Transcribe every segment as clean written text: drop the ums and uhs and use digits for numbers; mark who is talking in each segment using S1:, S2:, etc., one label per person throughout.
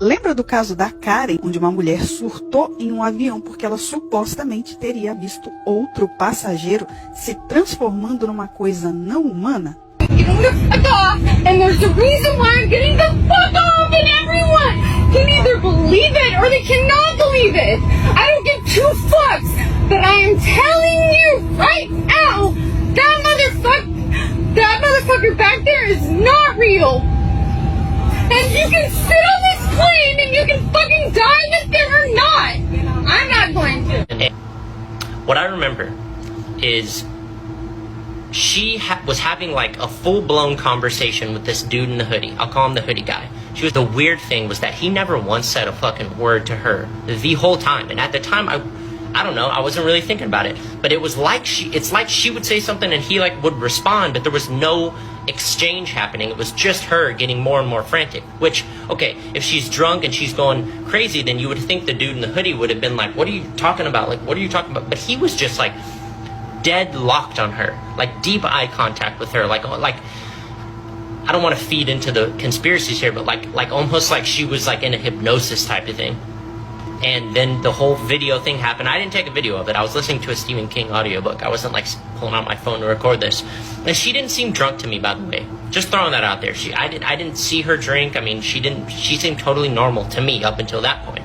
S1: Lembra do caso da Karen, onde uma mulher surtou em um avião porque ela supostamente teria visto outro passageiro se transformando numa coisa não humana?
S2: Getting the fuck off, and there's a reason why I'm getting the fuck off, and everyone can either believe it or they cannot believe it. I don't give two fucks, but I am telling you right now, that motherfucker back there is not real. And you can sit on this plane and you can fucking die with them or not. I'm not going to.
S3: What I remember is she was having like a full-blown conversation with this dude in the hoodie. I'll call him the hoodie guy. The weird thing was that he never once said a fucking word to her the whole time. And at the time, I don't know, I wasn't really thinking about it. But it was like it's like she would say something and he like would respond, but there was no exchange happening. It was just her getting more and more frantic. Which, okay, if she's drunk and she's going crazy, then you would think the dude in the hoodie would have been like, what are you talking about? Like, what are you talking about? But he was just like dead locked on her, like deep eye contact with her, like I don't want to feed into the conspiracies here, but like almost like she was like in a hypnosis type of thing. And then the whole video thing happened. I didn't take a video of it. I was listening to a Stephen King audiobook. I wasn't like pulling out my phone to record this. And she didn't seem drunk to me, by the way. Just throwing that out there. I didn't see her drink. I mean, she seemed totally normal to me up until that point.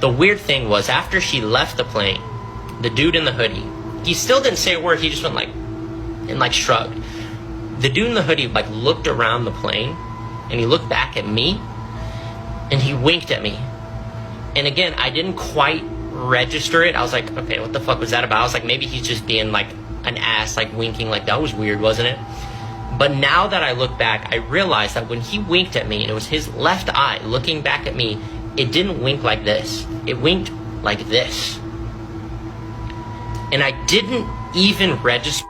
S3: The weird thing was after she left the plane, the dude in the hoodie, he still didn't say a word. He just went like, and like shrugged. The dude in the hoodie like looked around the plane and he looked back at me and he winked at me. And again, I didn't quite register it. I was like, okay, what the fuck was that about? I was like, maybe he's just being like an ass, like winking. Like that was weird, wasn't it? But now that I look back, I realized that when he winked at me, and it was his left eye looking back at me, it didn't wink like this. It winked like this. And I didn't even register